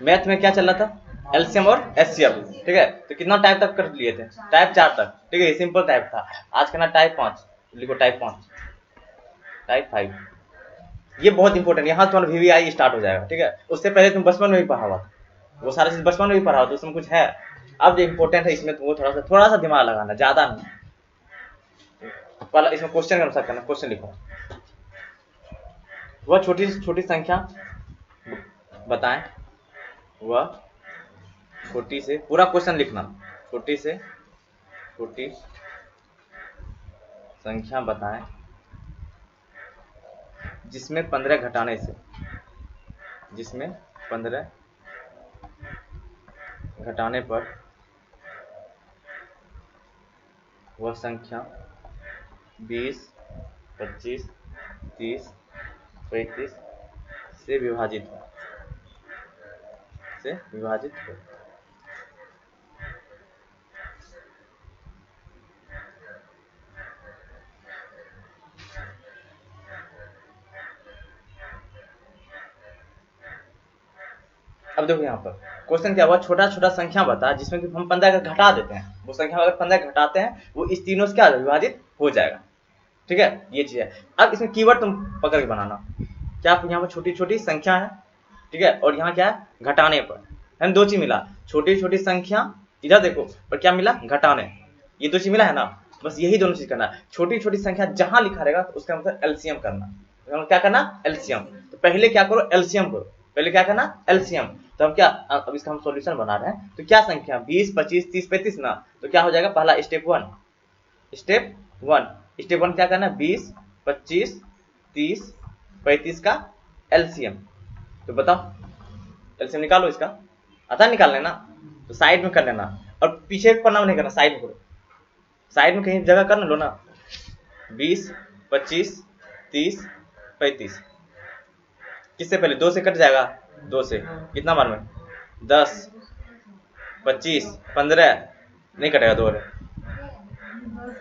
Math में क्या चल रहा था, एलसीएम और एचसीएफ, ठीक है। तो कितना टाइप तक कर लिए थे, टाइप 4 तक, ठीक है, सिंपल टाइप था। आज करना टाइप 5, लिखो टाइप 5, टाइप 5, ये बहुत इंपॉर्टेंट, यहाँ तुम्हारा वीवीआई स्टार्ट हो जाएगा, ठीक है। उससे पहले तुम बचपन में भी पढ़ा हुआ, वो सारी चीज बचपन में भी पढ़ा हुआ, तो उसमें कुछ है। अब जो इंपॉर्टेंट है इसमें तुमको थोड़ा सा दिमाग लगाना, ज्यादा नहीं। पहला इसमें क्वेश्चन के अनुसार करना, क्वेश्चन लिखो। वह छोटी छोटी संख्या बताएं, वह छोटी से, पूरा क्वेश्चन लिखना, छोटी से छोटी संख्या बताएं जिसमें 15 घटाने से, जिसमें 15 घटाने पर वह संख्या 20, 25, 30, 35 से विभाजित हो, से विभाजित हो। अब देखो यहाँ पर क्वेश्चन क्या हुआ, छोटा छोटा संख्या बता जिसमें कि हम 15 का घटा देते हैं, वो संख्या अगर 15 घटाते हैं वो इस तीनों से क्या विभाजित हो जाएगा, ठीक है, ये चीज है। अब इसमें कीवर्ड तुम पकड़ के बनाना, क्या यहाँ पर छोटी छोटी संख्या है, ठीक है, और यहाँ क्या है, घटाने पर, है दो चीज मिला, छोटी छोटी संख्या, इधर देखो, और क्या मिला, घटाने, ये दो चीज मिला है ना, बस यही दोनों चीज करना। छोटी छोटी संख्या जहां लिखा रहेगा तो उसका मतलब एलसीएम करना, क्या करना, एलसीएम। तो पहले क्या करो, एलसीएम करो, पहले क्या करना, एलसीएम। तो हम क्या, अब इसका हम सॉल्यूशन बना रहे हैं, तो क्या संख्या 20, 25, 30, 35 ना, तो क्या हो जाएगा, पहला स्टेप 1, स्टेप 1 क्या करना, 20, 25, 30, 35 का एलसीएम। तो बताओ एलसीएम निकालो, इसका आता निकाल लेना, तो साइड में कर लेना, और पीछे पन्ना नहीं करना, साइड में करो, साइड में कहीं जगह कर लो ना। 20, 25, 30, 35, किससे पहले, 2 से कट जाएगा, 2 से कितना बार में, 10, 25, 15 नहीं कटेगा, 2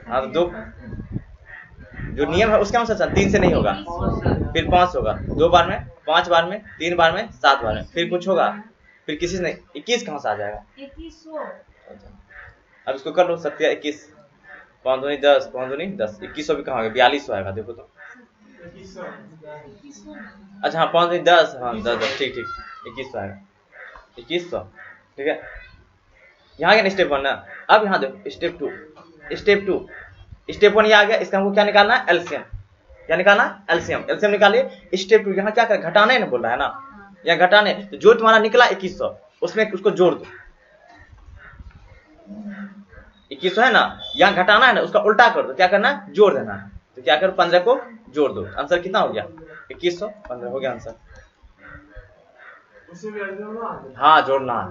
हाँ तो 2, जो नियम है उसके अनुसार 3 से नहीं होगा, फिर 5 होगा, 2 बार में, 5 बार में, 3 बार में, 7 बार में, फिर कुछ होगा, फिर किसी से नहीं, 21 कहाँ से आ जाएगा, 2100। अब इसको कर लो, 7 21, 5 दूनी 10, 5 दूनी 10, 2100 भी कहाँ होगा, 4200 आएगा, देखो तो, अच्छा हाँ 5 दूनी 10, हाँ 10, ठीक ठीक, 2100 आएगा, 2100, ठीक है। यहाँ गया स्टेप 1 ना। अब यहाँ देखो स्टेप 2, स्टेप 1 ये आ गया, इसका हमको क्या निकालना है, एलसीएम, क्या निकालना, एलसीएम, एलसीएम निकालिए। स्टेप 2 यहाँ क्या कर, घटाने ना बोल रहा है ना, या घटाने, तो जो तुम्हारा निकला 2100 उसमें उसको जोड़ दो, 2100 है ना, यहाँ घटाना है ना, उसका उल्टा कर दो, क्या करना है, जोड़ देना है, तो क्या करो, 15 को जोड़ दो, आंसर कितना हो गया, 2100, 15 हो गया आंसर। हाँ जोड़ना है,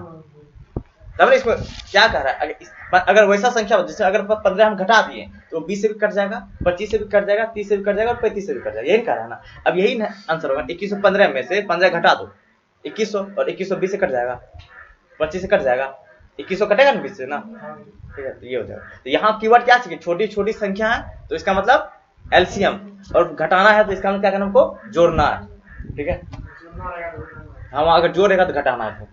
तब ना इसको क्या कह रहा है, अगर वैसा संख्या जैसे अगर 15 हम घटा दिए तो 20 से भी कट जाएगा, 25 से भी कट जाएगा, 30 से भी कट जाएगा, और 35 से भी कट जाएगा, यही कह रहा है ना। अब यही आंसर होगा, 2115 में से 15 घटा दो, 2100, और 2100 20 से कट जाएगा, 25 से कट जाएगा, 2100 कटेगा ना 20 से ना, ठीक है, तो ये हो जाएगा। तो यहाँ कीवर्ड क्या चाहिए, छोटी छोटी संख्या है तो इसका मतलब एलसीएम, और घटाना है तो इसका मतलब क्या करना, हमको जोड़ना है, ठीक है। हाँ अगर जोड़ेगा तो घटाना है,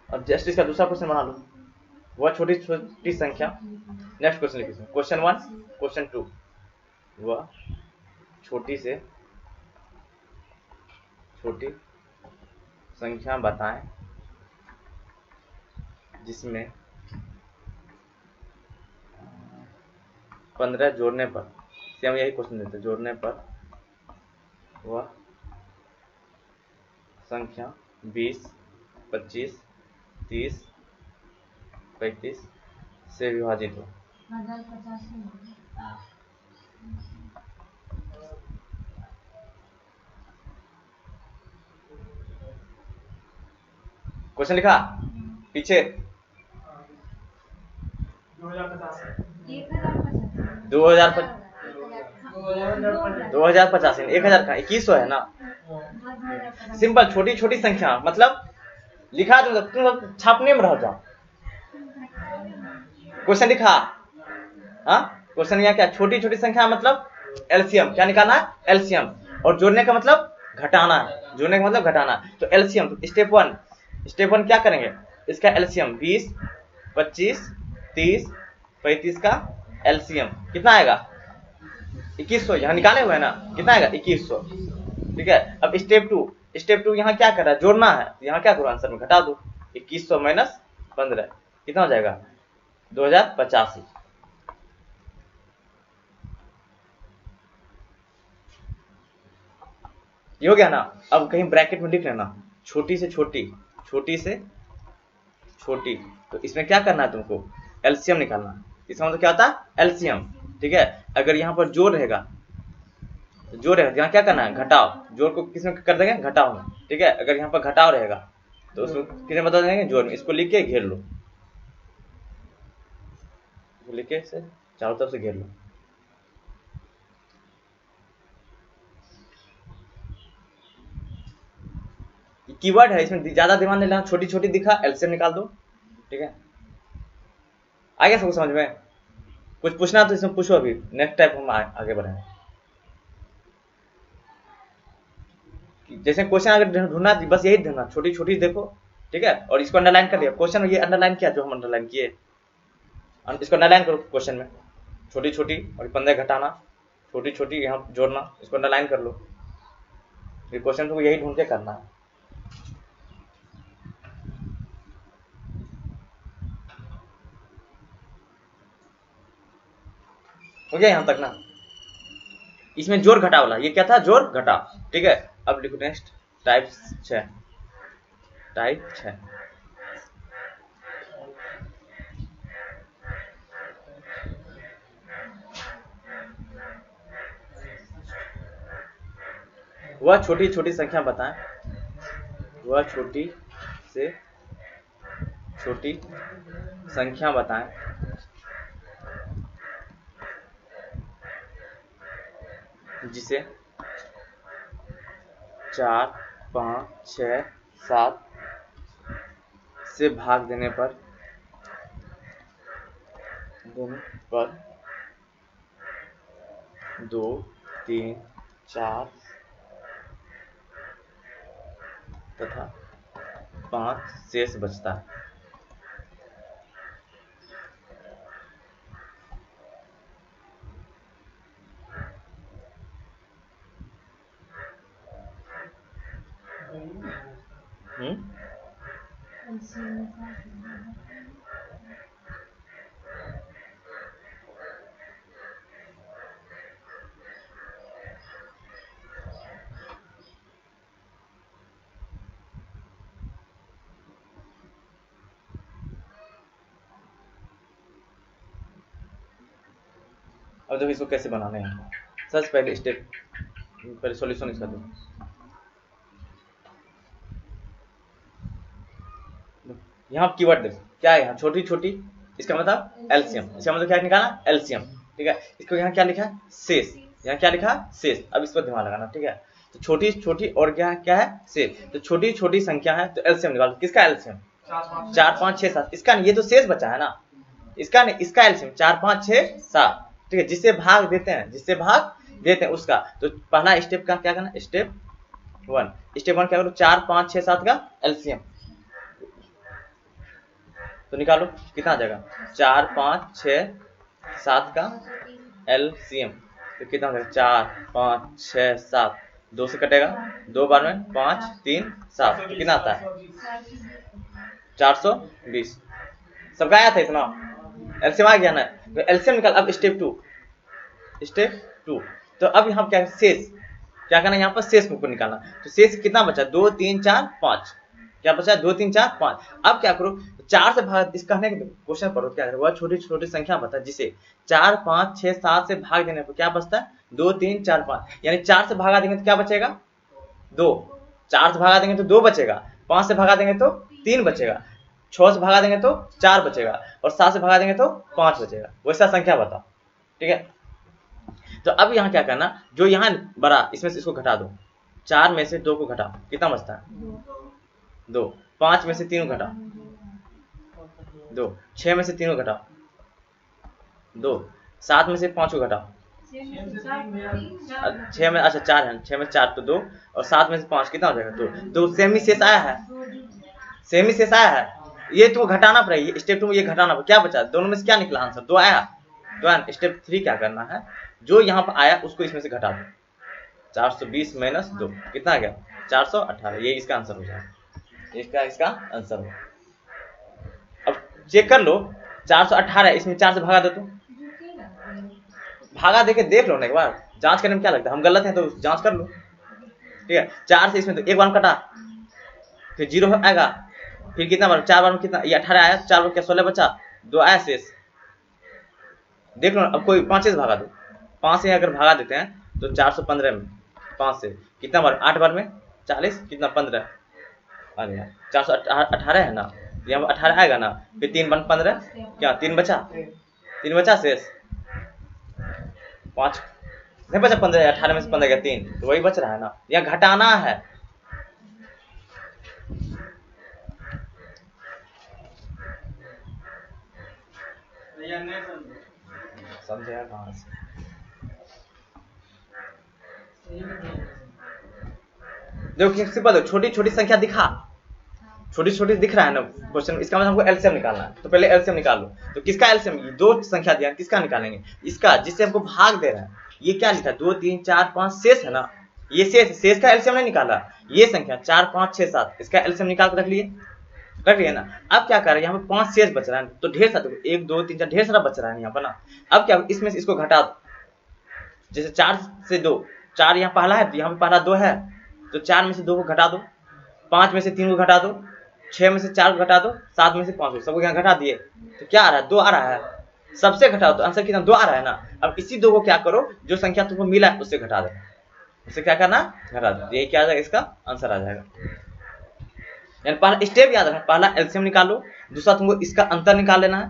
अब जस्ट इसका दूसरा क्वेश्चन बना लो, वह छोटी छोटी संख्या, नेक्स्ट क्वेश्चन लिखिए, क्वेश्चन 1, क्वेश्चन 2, वह छोटी से छोटी संख्या बताएं जिसमें 15 जोड़ने पर, हम यही क्वेश्चन देते हैं, जोड़ने पर वह संख्या 20, 25, 30, 35 से विभाजित हो। क्वेश्चन लिखा पीछे, 2050, 1000 का 2100 है ना, सिंपल छोटी छोटी संख्या मतलब लिखा, तुम छापने में रह जाओ, क्वेश्चन लिखा, हाँ क्वेश्चन यहाँ क्या, छोटी छोटी संख्या मतलब एलसीएम, क्या निकालना है, एलसीएम। और जोड़ने का मतलब घटाना है, जोड़ने का मतलब घटाना है। तो एलसीएम, तो स्टेप वन क्या करेंगे, इसका एलसीएम 20, 25, 30, 35 का एलसीएम कितना आएगा, 2100, यहाँ निकाले हुए है ना, कितना आएगा 2100। ठीक है, अब स्टेप टू यहाँ क्या कर रहा है, जोड़ना है। यहाँ क्या करो, आंसर में घटा दो, 2100 माइनस 15 कितना हो जाएगा, 2085। ये हो गया ना। अब कहीं ब्रैकेट में लिख लेना, छोटी से छोटी, छोटी से छोटी। तो इसमें क्या करना है तुमको, एलसीएम निकालना है। इसका मतलब क्या होता है, एलसीएम। ठीक है, अगर यहाँ पर जोड़ रहेगा तो जोड़ रहेगा, यहाँ क्या करना है, घटाव। जोड़ को किसमें कर देंगे, घटाव में। ठीक है, अगर यहाँ पर घटाव रहेगा तो उसको किसमें बता देंगे, जोड़ में। इसको लिख के घेर लो, लिख के से चारों तरफ से घेर लो। कीवर्ड है, इसमें ज्यादा दिमाग नहीं लेना, छोटी छोटी दिखा, एलसीएम निकाल दो। ठीक है, आ गया सबको समझ में। कुछ पूछना तो इसमें पूछो, अभी नेक्स्ट टाइप हम आगे बढ़ेंगे। जैसे क्वेश्चन अगर ढूंढना, बस यही ढूंढना, छोटी छोटी देखो। ठीक है, और इसको अंडरलाइन कर दिया, क्वेश्चन ये अंडरलाइन किया जो हम अंडरलाइन किए, इसको अंडरलाइन करो क्वेश्चन में, छोटी छोटी और 15 घटाना, छोटी छोटी यहाँ जोड़ना, इसको अंडरलाइन कर लो। ये क्वेश्चन को यही ढूंढ के करना है। हो गया यहाँ तक ना। इसमें जोड़ घटा वाला, ये क्या था, जोड़ घटा। ठीक है, अब लिखो नेक्स्ट, टाइप 6, टाइप 6। वह छोटी छोटी संख्या बताएं, वह छोटी से छोटी संख्या बताएं जिसे 4, 5, 6, 7 से भाग देने पर 2, 3, 4 तथा 5 शेष बचता है। अब देखो इसको कैसे बनाने हैं। सबसे पहले स्टेप, पहले सॉल्यूशन इसका दो। यहाँ कीवर्ड देखो क्या है, यहाँ छोटी छोटी, इसका मतलब एलसीएम। इसका मतलब क्या निकालना, एलसीएम। ठीक है, इसको यहाँ क्या लिखा है, शेष। यहाँ क्या लिखा है, शेष। अब इस पर दिमाग लगाना। ठीक है, तो छोटी छोटी और क्या क्या है, शेष। तो छोटी छोटी संख्या है तो एलसीएम निकालो। किसका एलसीएम, 4, 5, 6, 7। इसका नहीं, ये तो शेष बचा है ना, इसका नहीं, इसका एलसीएम 4, 5, 6, 7। ठीक है, जिससे भाग देते हैं, जिससे भाग देते हैं उसका। तो पहला स्टेप का क्या करना, स्टेप 1 क्या करो, 4, 5, 6, 7 का एलसीएम तो निकालो, कितना आ जाएगा, 4, 5, 6, 7 का एलसीएम तो कितना हो जाएगा, 4, 5, 6, 7, 2 से कटेगा, 2 बार में 5, 3, 7 तो कितना आता है, 420। सबका आया था इतना, एलसीएम आ गया ना। तो एलसीएम निकाल। अब स्टेप टू, तो अब यहाँ क्या शेष, क्या करना है, यहाँ पर शेष को निकालना। तो शेष कितना बचा, 2, 3, 4, 5, क्या बचा, 2, 3, 4, 5। अब क्या करो, 4 से भाग, इस कहने के क्वेश्चन पढ़ो क्या करो, वह छोटी छोटी संख्या बता जिसे 4, 5, 6, 7 से भाग देने पर क्या बचता है, 2, 3, 4, 5। यानी 4 से भागा देंगे तो क्या बचेगा, 2। 4 से भागा देंगे तो 2 बचेगा, 5 से भागा देंगे तो 3 बचेगा, 6 से भागा देंगे तो 4 बचेगा, और 7 से भागा देंगे तो 5 बचेगा। वैसा संख्या बताओ। ठीक है, तो अब यहाँ क्या करना, जो यहाँ बड़ा इसमें से इसको घटा दो, 4 में से 2 को घटाओ, कितना बचता है, 2। 5 में से 3 को घटाओ, 2। 6 में से 3 को घटाओ, 2। 7 में से 5 को घटाओ। 6 में, अच्छा 4 है, 6 में 4 तो 2 और 7 में से 5 कितना हो जाएगा? 2। तो सेम ही शेष आया है, सेम ही शेष आया है। ये तो घटाना पड़ेगा, स्टेप 2 में ये घटाना पड़ेगा। क्या बचा? दोनों में से क्या निकला आंसर? 2 आया, 2 आया। स्टेप 3 क्या करना है? जो यहाँ पर आया उसको इसमें से घटा दो। 420 माइनस 2 कितना आ गया? 418। ये इसका आंसर हो जाएगा, इसका आंसर हो। अब चेक कर लो, 418 इसमें 4 से भगा दो तो भागा देके देख लो ना एक बार, जांच करने में क्या लगता है? हम गलत हैं तो जांच कर लो, ठीक है। 4 से इसमें तो एक बार कटा, फिर 0 आएगा, फिर कितना बार? 4 बार में कितना? ये 18 आया, 4 बार क्या 16 बचा, 2 आया शेष। देख लो, अब कोई 5 से भागा दो, 5 से अगर भागा देते हैं तो 415 में 5 से कितना बार? 8 बार में 40, कितना? 15। अरे 418 है ना, यहाँ पर 18 आएगा ना, फिर 3 बन 15, क्या 3 बचा? 3 बचा शेष, 5 नहीं बचा। 15, 18 में से 15 गया 3, तो वही बच रहा है ना। यहाँ घटाना है, समझेगा कहाँ से? देखो सिंपल, छोटी छोटी संख्या दिखा, छोटी छोटी दिख रहा है ना क्वेश्चन, इसका मतलब हमको एलसीएम निकालना है। तो पहले एलसीएम निकाल लो। तो किसका एलसीएम? ये 2 संख्या दिया, किसका निकालेंगे? इसका, जिससे हमको भाग दे रहा है। ये क्या लिखा है? 2 3 4 5 शेष है ना, ये शेष का एलसीएम नहीं निकाला। ये संख्या 4 5 6 7, इसका एलसीएम निकाल कर रख लिए ना। अब क्या कर रहे हैं? यहाँ पे 5 शेष बच रहा है, तो ढेर सारा 1 2 3 4 ढेर सारा बच रहा है यहाँ पर ना। अब क्या, इसमें से इसको घटा दो। जैसे 4 से 2, 4 यहाँ पहला है, यहाँ पे पहला 2 है, तो 4 में से 2 को घटा दो, 5 में से 3 को घटा दो, 6 में से 4 को घटा दो, 7 में से 5 को, सबको यहाँ घटा दिए, तो क्या आ रहा है? 2 आ रहा है। सबसे घटाओ तो आंसर कितना? 2 आ रहा है ना। अब इसी 2 को क्या करो, जो संख्या तुमको मिला है उससे घटा दो, उससे क्या करना? घटा दो। यही क्या आ जाएगा? इसका आंसर आ जाएगा। यानी पहला स्टेप याद रखना, पहला एलसीएम निकालो, दूसरा तुमको इसका अंतर निकाल लेना है,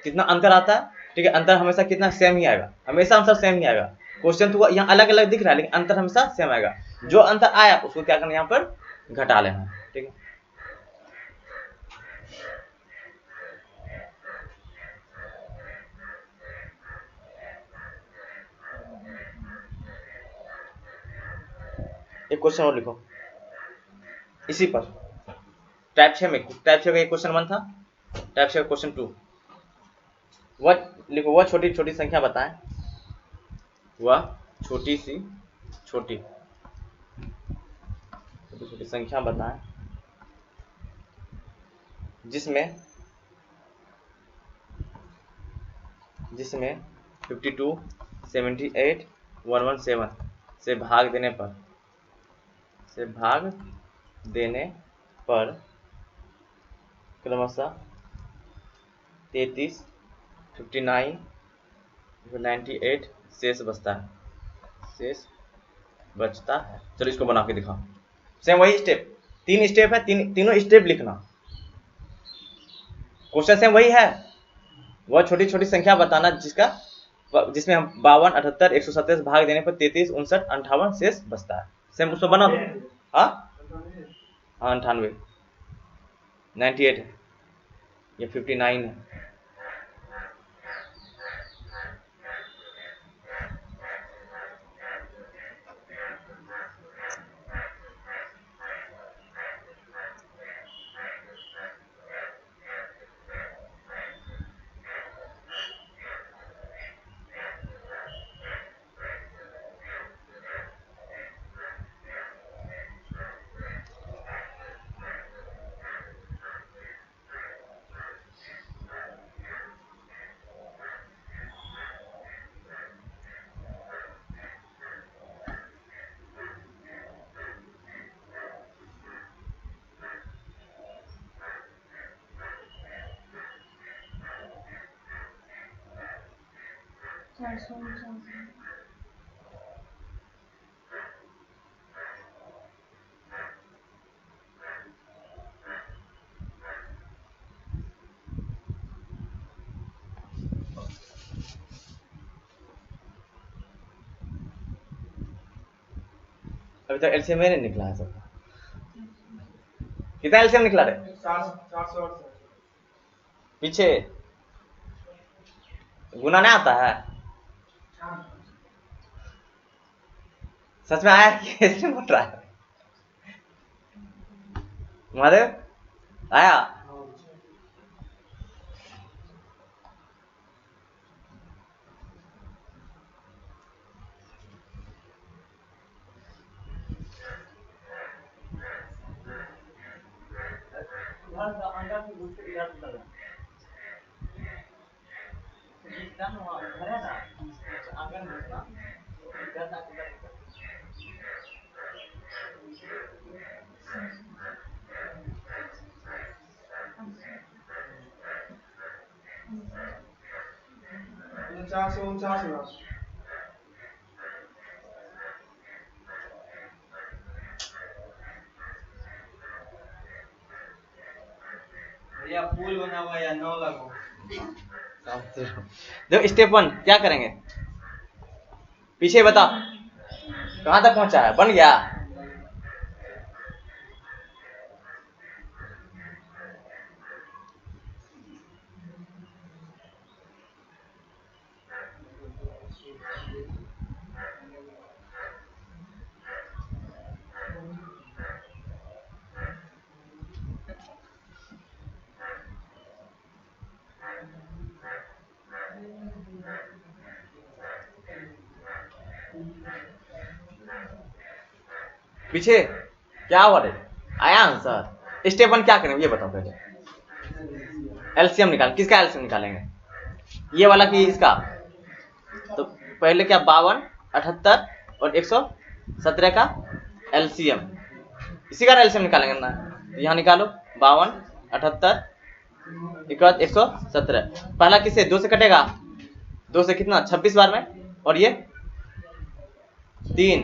कितना अंतर आता है, ठीक है। अंतर हमेशा कितना? सेम ही आएगा, हमेशा आंसर सेम ही आएगा। क्वेश्चन तुमको यहाँ अलग अलग दिख रहा है, लेकिन अंतर हमेशा सेम आएगा। जो अंतर आया उसको क्या करना? यहाँ पर घटा लेना है, ठीक है। एक क्वेश्चन और लिखो इसी पर, टाइप 6 में, टाइप 6 का एक क्वेश्चन 1 था, टाइप 6 का क्वेश्चन 2। वह लिखो, वह छोटी छोटी संख्या बताएं, वह छोटी छोटी संख्या बताएं जिसमें 52 78 117 से भाग देने पर क्रमशः 33 59 98 शेष बचता है। चलो इसको बना के दिखाओ। सेम वही स्टेप, 3 स्टेप है, तीनों स्टेप लिखना। क्वेश्चन सेम वही है, वह छोटी छोटी संख्या बताना जिसमें हम 52 78 127 भाग देने पर 33 59 58 शेष बचता है। सेम उसको बना दो। हाँ 98 98 है, ये 59 है। अभी तक एलसीएम नहीं निकला है सबका। कितना एलसीएम निकला रे? 400 पीछे गुना नहीं आता है। सच में आया कि ऐसे बोल रहा है महादेव आया? भैया पुल बना हुआ या 9 लगो। देखो स्टेप 1 क्या करेंगे, पीछे बता कहां तक पहुंचा है, बन गया? पीछे क्या हुआ रे, आया आंसर? स्टेप 1 क्या करेंगे ये बताओ पहले। एलसीएम निकाल, किसका एलसीएम निकालेंगे, ये वाला कि इसका? तो पहले क्या 52, 78 और 117 का एलसीएम, इसी का एलसीएम निकालेंगे ना। यहाँ निकालो 52, 78 एक बाद 117। पहला किससे 2 से कटेगा, 2 से कितना 26 बार में, और ये 3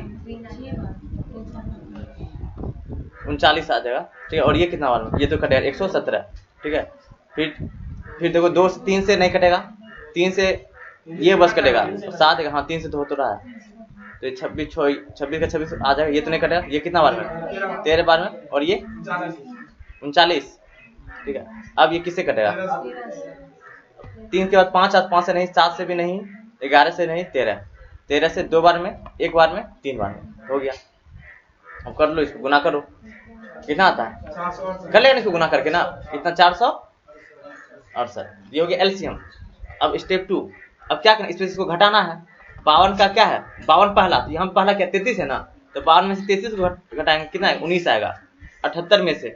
39 आ जाएगा, ठीक है। और ये कितना बार में, ये तो कटेगा 117, ठीक है। फिर देखो 2 से 3 से नहीं कटेगा, 3 से ये बस कटेगा 7 है, हाँ 3 से तो हो तो रहा है, तो ये 26 का 26 आ जाएगा, ये तो नहीं कटेगा। ये कितना बार में 13 बार में, और ये 39, ठीक है। अब ये किससे कटेगा, 3 के बाद 5 5 से नहीं, 7 से भी नहीं, 11 से नहीं, 13 से 2 बार में, 1 बार में, 3 बार में, हो गया। अब कर लो इसको, गुना करो, कितना आता है, कर लेना इसको गुना करके ना, इतना 468, ये हो गया एलसीएम। अब स्टेप 2, अब क्या करना, इसमें इसको घटाना है। 52 का क्या है, 52 पहला, तो यहाँ पहला क्या 33 है ना, तो 52 में से 33 को घटाएंगे, कितना है 19 आएगा। 78 में से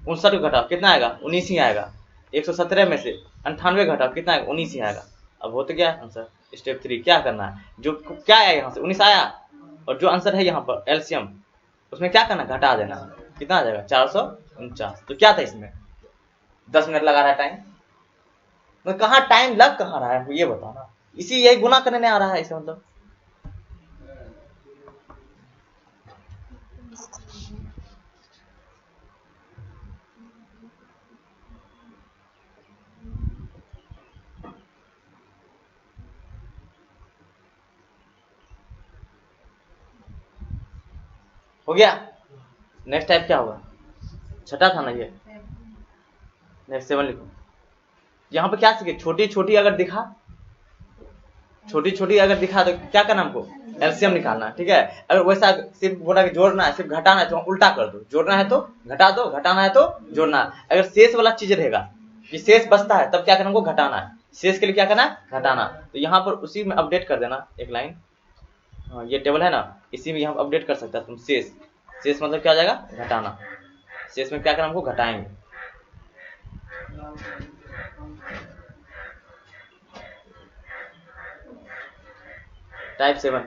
59 को घटाओ, कितना आएगा 19 ही आएगा। 117 में से 98 घटाओ, कितना आएगा 19 ही आएगा। अब हो तो गया आंसर। स्टेप 3 क्या करना है, जो क्या आया यहाँ से 19 आया, और जो आंसर है यहाँ पर एलसीएम, उसमें क्या करना, घटा देना, कितना आ जाएगा 449। तो क्या था इसमें, 10 मिनट लगा रहा है टाइम, तो कहाँ टाइम लग कहाँ रहा है ये बताना, इसी यही गुना करने नहीं आ रहा है इसे, मतलब हो गया। नेक्स्ट टाइप क्या होगा, छठा था ना ये, नेक्स्ट 7 लिखो। यहाँ पे क्या सीखे, छोटी छोटी अगर दिखा, छोटी छोटी अगर दिखा तो क्या करना हमको, एलसीएम निकालना, ठीक है। अगर वैसा सिर्फ बोला कि जोड़ना है, सिर्फ घटाना है, तो उल्टा कर दो, जोड़ना है तो घटा दो, घटाना है तो जोड़ना है। अगर शेष वाला चीज रहेगा कि शेष बचता है, तब क्या करना हमको, घटाना है। शेष के लिए क्या करना है, घटाना। तो यहाँ पर उसी में अपडेट कर देना एक लाइन, हाँ ये टेबल है ना, इसी में यहाँ अपडेट कर सकता है तुम शेष। शेष मतलब क्या आ जाएगा, घटाना। शेष में क्या करना हमको, घटाएंगे। टाइप 7,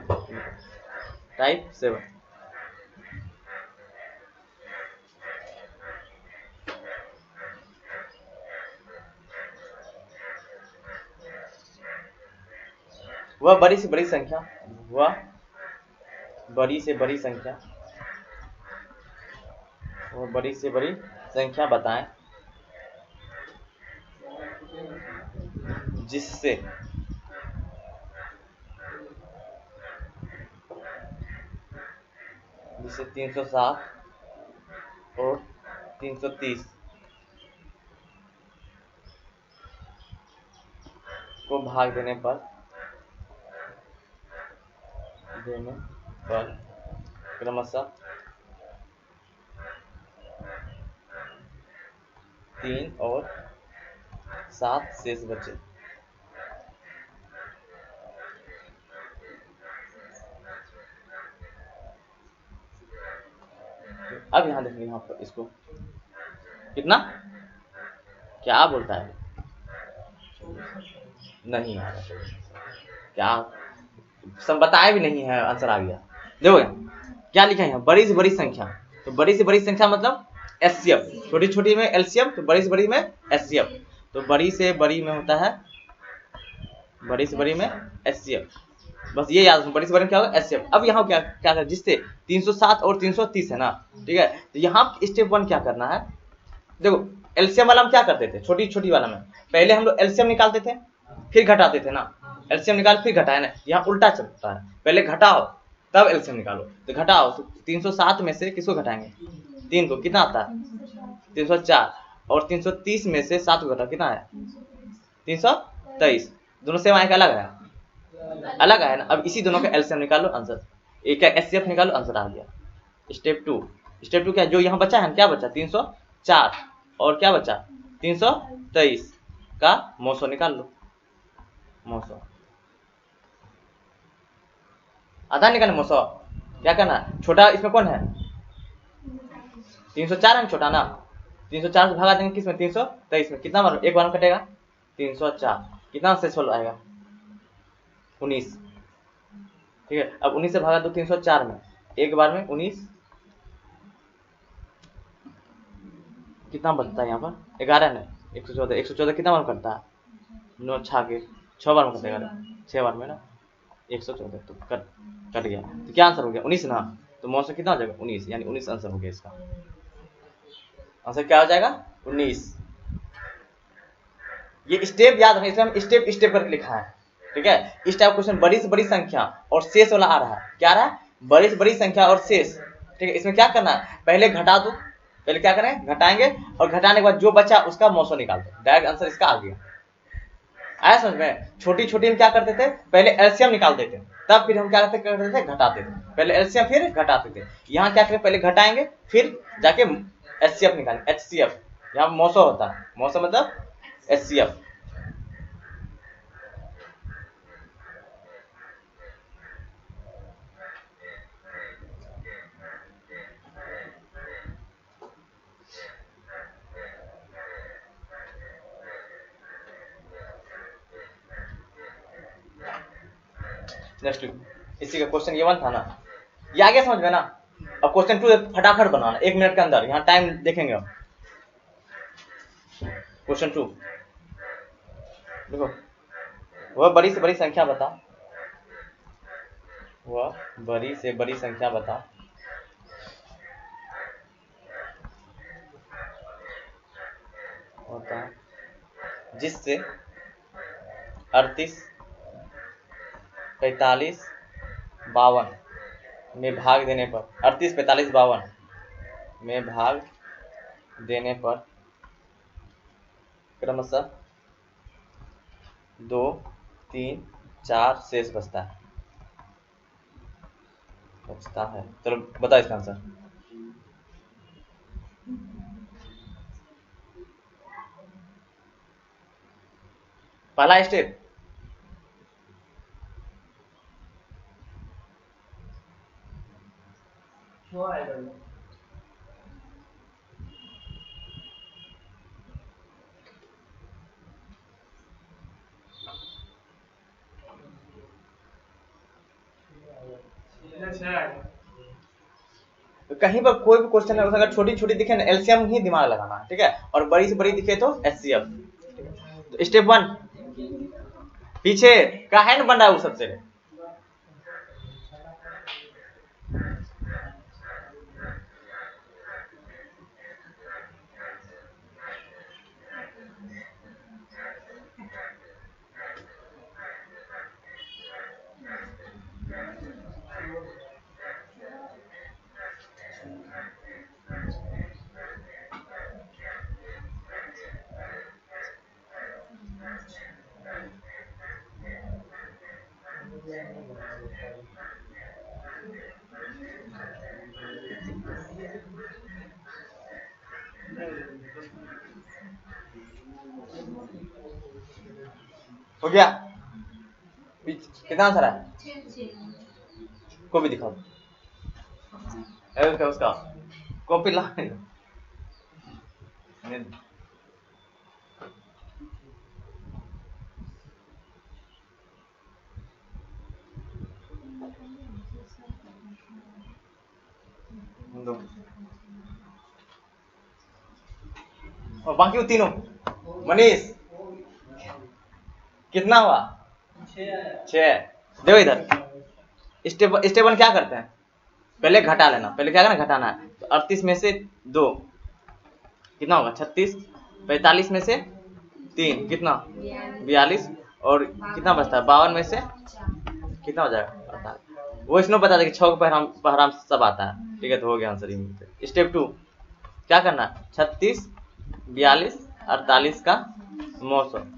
टाइप 7 वह बड़ी से बड़ी संख्या, वह बड़ी से बड़ी संख्या, वह बड़ी से बड़ी संख्या बताएं जिससे जिससे 360 और 330 को भाग देने पर क्रमशः 3 और 7 शेष बचे। अब यहाँ देखिए, यहाँ पर इसको कितना क्या बोलता है, नहीं आ रहा, क्या सब बताया भी नहीं है, आंसर आ गया। देखो क्या लिखा है यहाँ, बड़ी से बड़ी संख्या। तो बड़ी से बड़ी संख्या मतलब एचसीएफ, छोटी छोटी में एलसीएम, तो बड़ी से बड़ी में एचसीएफ। तो बड़ी से बड़ी में होता है, बड़ी से बड़ी में एचसीएफ, बस ये याद रखो, बड़ी से बड़ी में क्या होगा, एचसीएफ। अब यहाँ क्या क्या है, जिससे 307 और 330 है ना, ठीक है। तो यहाँ स्टेप 1 क्या करना है, देखो एलसीएम वाला हम क्या करते थे, छोटी छोटी वाला में पहले हम लोग एलसीएम निकालते थे फिर घटाते थे ना, एलसीएम निकाल फिर घटाए ना, यहाँ उल्टा चलता है, पहले घटाओ तब एलसीएम निकालो। तो घटाओ, तो 307 में से किसको घटाएंगे, 3 को, कितना आता है 304, और 330 में से 7 को घटाओ, कितना है 323। दोनों सेम आएगा, अलग है, अलग है ना। अब इसी दोनों का एलसीएम निकालो, आंसर एक है, एचसीएफ निकालो, आंसर आ गया। स्टेप 2, स्टेप 2 क्या, जो यहाँ बचा है क्या बचा 304 और क्या बचा 323 का मोसो निकाल लो, मोसो आधा निकालना, मोसो क्या करना है, छोटा इसमें कौन है 304 है छोटा ना, 304 से भागा देंगे किसमें 323 में, कितना बार एक बार में कटेगा 304, कितना शेषफल आएगा 19, ठीक है। अब 19 से भागा दो 304 में, एक बार में 19, कितना बनता है यहाँ पर 11 ने 114, 114 कितना बार करता है 9 छा के 6 बार में कटेगा, 6 बार में ना 114, तो कट गया, तो क्या आंसर हो गया 19 ना। तो मौसम कितना हो जाएगा 19, यानी 19 आंसर हो गया इसका, आंसर क्या हो जाएगा 19। ये स्टेप याद रखना, इसमें हम स्टेप स्टेप करके लिखा है, ठीक है। इस टाइप क्वेश्चन बड़ी से बड़ी संख्या और शेष वाला आ रहा है, क्या आ रहा है बड़ी से बड़ी संख्या और शेष, ठीक है। इसमें क्या करना है, पहले घटा दो, पहले क्या करें घटाएंगे, और घटाने के बाद जो बचा उसका मौसम निकाल दो, डायरेक्ट आंसर इसका आ गया। आया समझ में, छोटी छोटी हम क्या करते थे, पहले एलसीएम निकाल देते, तब फिर हम क्या करते थे घटाते थे, पहले एलसीएम फिर घटाते थे। यहाँ क्या करें, पहले घटाएंगे फिर जाके एचसीएफ निकालें, एचसीएफ, यहाँ मौसम होता है, मौसम मतलब एचसीएफ। नेक्स्ट इसी का क्वेश्चन ये 1 था ना, ये आ गया समझ में ना। अब क्वेश्चन 2 फटाफट बनाना 1 मिनट के अंदर, यहाँ टाइम देखेंगे अब। क्वेश्चन 2 देखो, वह बड़ी से बड़ी संख्या बता, वह बड़ी से बड़ी संख्या बता होता जिससे 38, 45, 52 में भाग देने पर, 38, 45, 52 में भाग देने पर क्रमशः 2, 3, 4 शेष बचता है। चलो बताओ इसका आंसर। पहला स्टेप तो कहीं पर कोई भी क्वेश्चन है अगर छोटी छोटी दिखे ना, एलसीएम ही दिमाग लगाना, ठीक है, और बड़ी से बड़ी दिखे तो एचसीएफ। तो स्टेप 1 पीछे का हैंड बन रहा है वो सबसे, हो गया? कितना आंसर है? को भी दिखाओ उसका कॉपी ला। और बाकी वो तीनों मनीष कितना हुआ? 6। देखो इधर स्टेप वन क्या करते हैं? पहले घटा लेना, पहले क्या करना? घटाना है। तो 38 में से 2 कितना होगा? 36। 45 में से 3 कितना? 42। और कितना बचता है? 52 में से कितना हो जाएगा? वो इसमें बता देगा 6 पहराम सब आता है। ठीक है, तो हो गया आंसर। स्टेप 2 क्या करना है? 36, 42, 48 का मौसम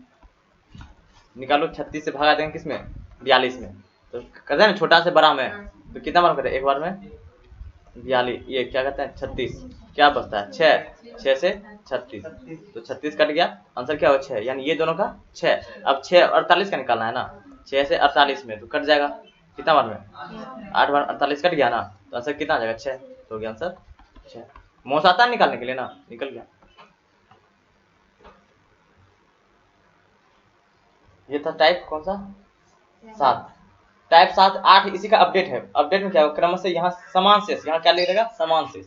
निकालो। 36 से भगा देंगे किसमें? 42 में। तो कहते हैं ना छोटा से बड़ा में, तो कितना बार करते हैं? एक बार में 42, ये क्या कहते हैं? 36। क्या बचता है? 6 से 36, तो 36 कट गया। आंसर क्या होगा? 6। यानी ये दोनों का 6। अब 6 और 48 का निकालना है ना। 6 से 48 में तो कट जाएगा कितना बार में? 8 बार 48 कट गया ना, तो आंसर कितना आ जाएगा? 6। तो हो गया आंसर 6। मौस आता है निकालने के लिए ना, निकल गया। ये था टाइप कौन सा? 7। टाइप 7, 8 इसी का अपडेट है। अपडेट में क्या होगा? क्रमशः यहाँ समान शेष, यहाँ क्या लिखेगा? समान शेष।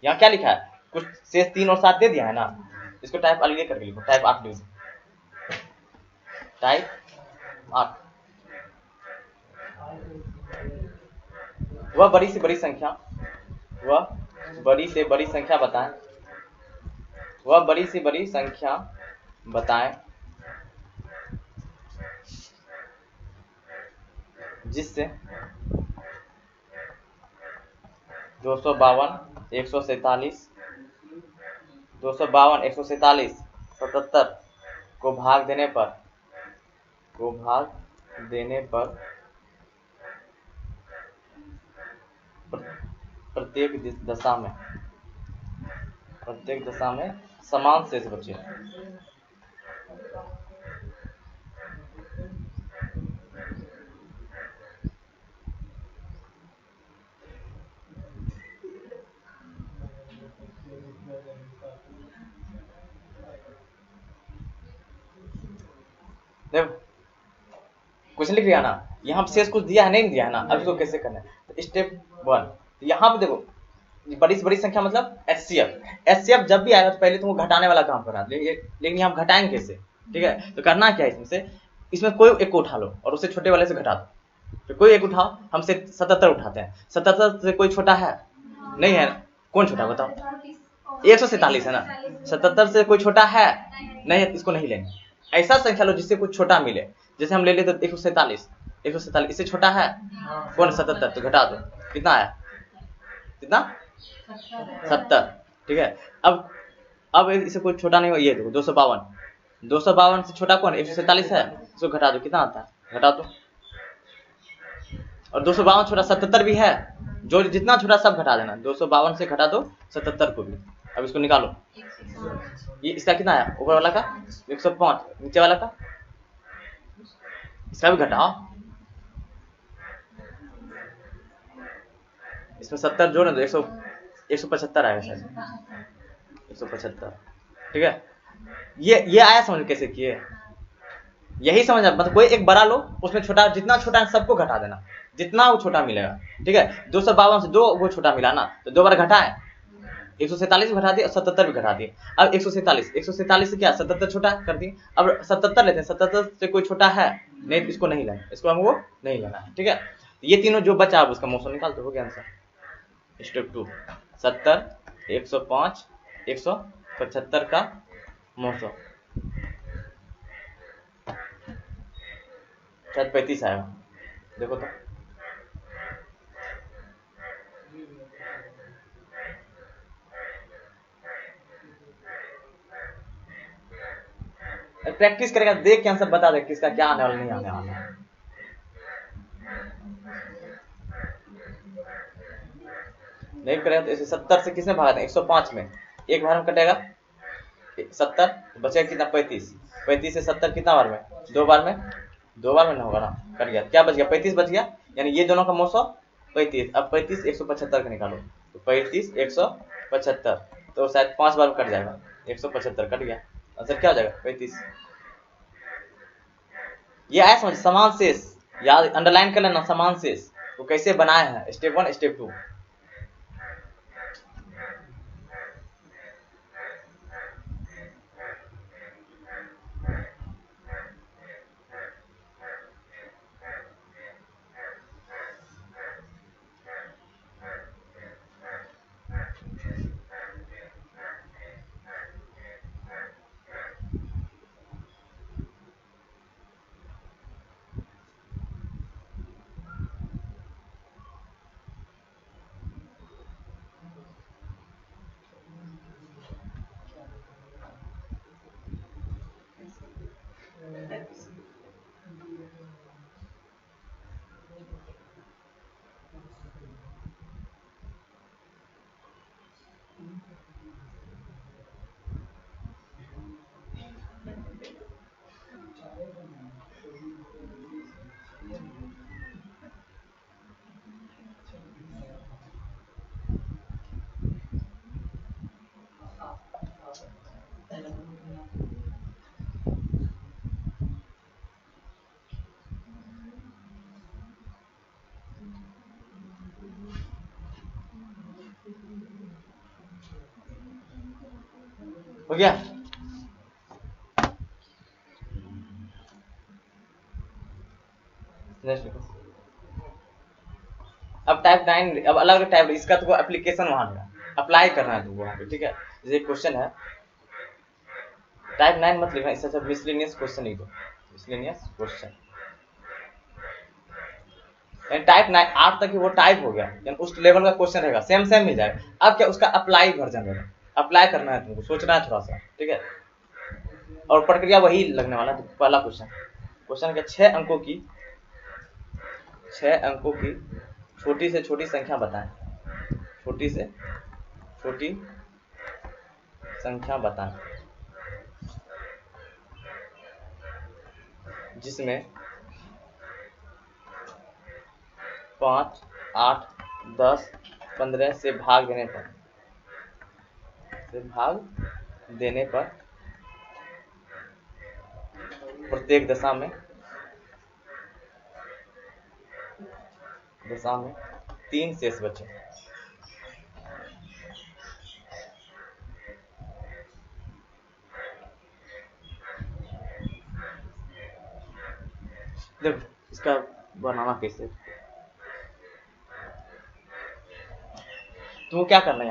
यहाँ क्या लिखा है? कुछ शेष 3 और 7 दे दिया है ना, इसको टाइप अलग करके लिखो। टाइप 8 लिखो। टाइप 8 वह बड़ी से बड़ी संख्या, वह बड़ी से बड़ी संख्या बताएं, वह बड़ी से बड़ी संख्या बताएं जिससे 252, 147, 252, 147, 77 को भाग देने पर प्रत्येक दशा में समान शेष बचे। देखो कुछ लिख लिया ना, यहाँ शेष कुछ दिया है नहीं दिया है ना। अब इसको कैसे करना है? तो स्टेप 1 यहाँ पे देखो, बड़ी से बड़ी संख्या मतलब एचसीएफ जब भी आएगा तो पहले तुमको घटाने वाला काम करना, लेकिन यहाँ घटाएंगे कैसे? ठीक है, तो करना क्या है? इसमें कोई एक को उठा लो और उसे छोटे वाले से घटा दो। तो कोई एक उठाओ, हम 77 उठाते हैं। 77 से कोई छोटा है? नहीं है। कौन छोटा बताओ? 147 है ना। 77 से कोई छोटा है? नहीं है, इसको नहीं लेंगे। ऐसा संख्या लो जिससे कुछ छोटा मिले। जैसे हम ले लेते 147, इससे छोटा है कौन? 77, तो घटा दो। कितना आया? कितना? 70। ठीक है, अब इससे कोई छोटा नहीं हो। ये देखो 252 से छोटा कौन? 147 है, इसको घटा दो। कितना आता है? घटा दो। और 252 छोटा 77 भी है, जो जितना छोटा सब घटा देना। 252 से घटा दो 77 को भी। अब इसको निकालो। ये इसका कितना आया? ऊपर वाला का 105, नीचे वाला का इसका भी घटाओ। इसमें 70 जोड़ दो, 175 आएगा शायद। 175। ठीक है, ये आया समझ कैसे किए? यही समझ। मतलब कोई एक बड़ा लो, उसमें छोटा, जितना छोटा है सबको घटा देना, जितना वो छोटा मिलेगा। ठीक है, 252 से 2 वो छोटा मिला ना, तो 2 बार घटाए। 147 घटा दिए और 77 भी घटा दिए। अब 147 से क्या 77 छोटा कर दिए। अब 77 लेते हैं, 77 से कोई छोटा है नहीं, इसको नहीं लेना, इसको हमको नहीं लेना है। ठीक है, ये तीनों जो बचा अब उसका मौसम निकाल दो। हो गया आंसर। स्टेप 2 70, 105, 175 का मौसम शायद 35 आएगा। देखो तो प्रैक्टिस करेगा, देख के आंसर बता दे किसका क्या आने वाला नहीं आने वाला। नहीं करेगा तो इसे 70 से किसने भागा था? 105 में। एक बार में कटेगा 70, बचेगा कितना 35, 35 से 70 कितना बार में, 2 बार में, 2 बार में ना होगा ना, कट गया, क्या बच गया 35 बच गया, यानी ये दोनों का मौसम 35। अब 35 175 का निकालो, तो 35 175, तो शायद 5 बार में कट जाएगा, 175 कट गया, आंसर क्या हो जाएगा 35। ये आया समझ, समान शेष याद अंडरलाइन कर लेना, समान शेष वो कैसे बनाए हैं, स्टेप 1 स्टेप 2। हो गया, अब टाइप 9, अब अलग अलग टाइप, इसका तो एप्लीकेशन वहां है, अप्लाई करना है तुमको वहां पे, ठीक है। जैसे क्वेश्चन है टाइप 9 मत लिखना, इससे अच्छा मिसलेनियस क्वेश्चन लिख दो, मिसलेनियस क्वेश्चन, यानी टाइप 9 8 तक ही वो टाइप हो गया, यानी उस लेवल का क्वेश्चन रहेगा, सेम सेम मिल जाएगा। अब क्या उसका अप्लाई वर्जन रहेगा, अप्लाई करना है तुमको, सोचना है थोड़ा सा, ठीक है। और प्रक्रिया वही लगने वाला। तो पहला क्वेश्चन क्या, 6 अंकों की छोटी से छोटी संख्या बताएं, छोटी से छोटी संख्या बताएं जिसमें 5, 8, 10, 15 से भाग देने पर प्रत्येक दशा में 3 शेष बचे। जब इसका बनाना कैसे, तो क्या करना है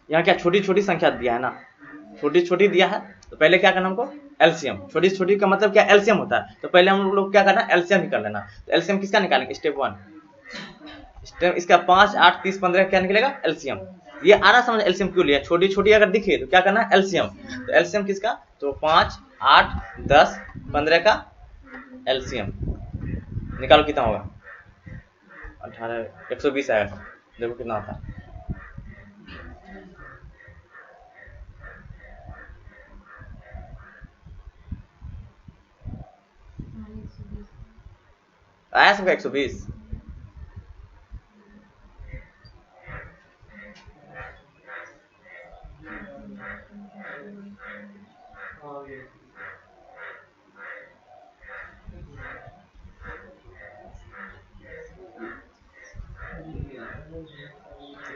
यहाँ क्या छोटी छोटी संख्या दिया है ना, छोटी छोटी दिया है, तो पहले क्या करना हमको एलसीएम, छोटी छोटी का मतलब क्या एलसीएम होता है, तो पहले हम लोग क्या करना एलसीएम ही कर लेना। तो एलसीएम किसका निकालेंगे, स्टेप 1 इसका 5, 8, 30, 15 क्या निकलेगा एलसीएम। ये आ रहा समझ एलसीएम क्यों लिया, छोटी छोटी अगर दिखे तो क्या करना है एलसीएम, तो एलसीएम किसका, तो 5, 8, 10, 15 का एलसीएम निकालो, कितना होगा 18, 120 आएगा, देखो कितना आता है, आया सबका 120।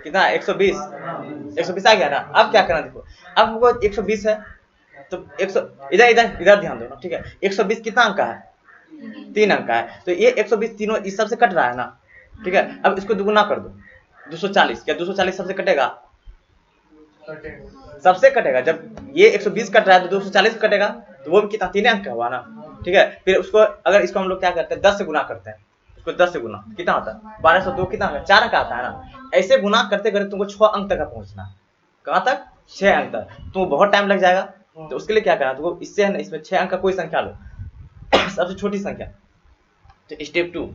कितना 120 आ गया ना। अब क्या करना देखो, अब हमको 120 है तो 100 इधर ध्यान दो ना, ठीक है। 120 कितना अंक का है, 3 अंक का है, तो ये 120 तीनों इस सबसे कट रहा है ना, ठीक है। अब इसको दुगुना कर दो, 240, क्या 240 सबसे कटेगा, सबसे कटेगा। जब ये 120 कट रहा है तो 240 कटेगा, तो वो भी कितना 3 अंक का हुआ ना, ठीक है। फिर उसको अगर इसको हम लोग क्या करते हैं 10 से गुना करते हैं, उसको 10 से गुना कितना होता है 1202, कितना होगा 4 अंक आता है ना। ऐसे गुना करते करते तुमको 6 अंक तक पहुंचना है, कहाँ तक 6 अंक तक, तुमको बहुत टाइम लग जाएगा। तो उसके लिए क्या करना, तुमको इससे है ना, इसमें 6 अंक का कोई संख्या लो सबसे छोटी संख्या। तो स्टेप 2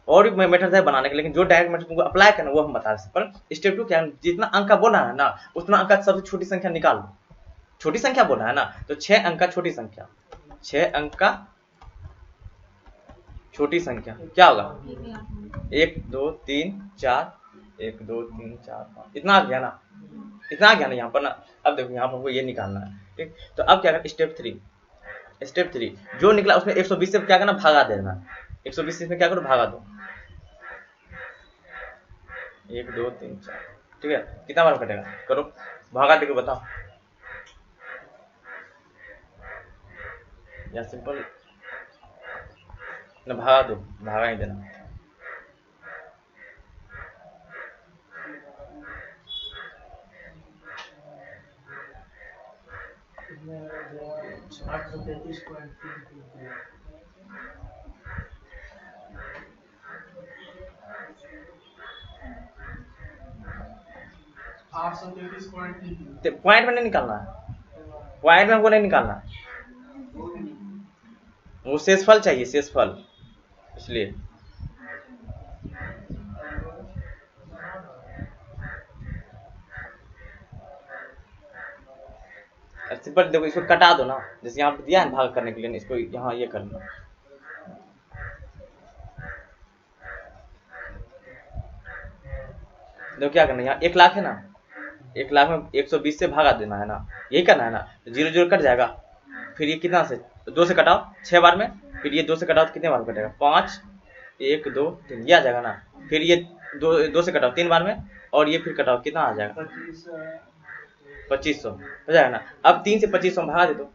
और भी मेथड है बनाने के, लेकिन जो डायरेक्ट मेथड तुमको अप्लाई करना वो हम बता रहे हैं। पर स्टेप 2 क्या है, जितना अंक का बोला है ना उतना अंक का सबसे छोटी संख्या निकाल लो। छोटी संख्या बोला है ना तो 6 अंक का छोटी संख्या, 6 अंक का छोटी संख्या क्या होगा 1 2 3 4, 1 2 3 4 5, इतना आ गया ना, इतना आ गया ना यहाँ पर ना। अब देखो यहाँ पर हमको ये निकालना है, ठीक। तो अब क्या करना, स्टेप 3 जो निकला उसमें 120 से क्या करना, भागा देना। 120 से क्या करो, भागा दो। 1 2 3 4, ठीक है। कितना बार कटेगा, करो भागा देके बताओ, या सिंपल ना, भागा दो, भागा ही देना। पॉइंट में नहीं निकालना है, पॉइंट में हमको नहीं निकालना है, वो शेषफल चाहिए, शेषफल, इसलिए सिंपल देखो, इसको कटा दो ना, जैसे यहाँ पे दिया है भाग करने के लिए, इसको यहाँ ये करना। देखो क्या करना है, यहाँ 1 लाख है ना, 1 लाख में 120 से भागा देना है ना, यही करना है ना। तो 0 0 कट जाएगा, फिर ये कितना से 2 से कटाओ 6 बार में, फिर ये 2 से कटाओ तो कितने बार में कटेगा, 5 1 2 3, ये आ जाएगा ना। फिर ये 2 से कटाओ 3 बार में, और ये फिर कटाओ, कितना आ जाएगा 2500 हो जाएगा ना। अब 3 से 2500 में भागा दे दो,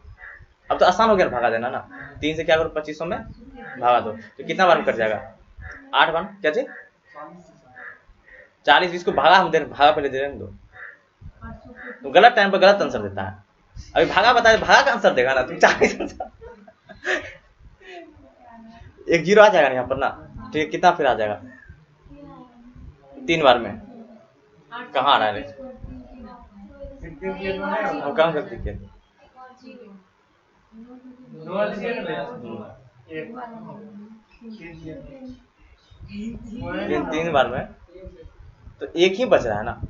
अब तो आसान हो गया भागा देना ना। 3 से क्या करो, 2500 में भागा दो, तो कितना बार में कट जाएगा, 8 बार। क्या चाहिए, 40, इसको भागा हम दे, भागा पहले दे रहे हैं दो, तो गलत टाइम पर गलत आंसर देता है। अभी भागा बताए, भागा का आंसर देगा ना, तुम 40 आंसर 1 0 आ जाएगा ना यहाँ पर ना, ठीक है। कितना फिर आ जाएगा 3 बार में, कहाँ आ रहा है, हम कहाँ गलती किए, 3 बार में, तो एक ही बच रहा है ना।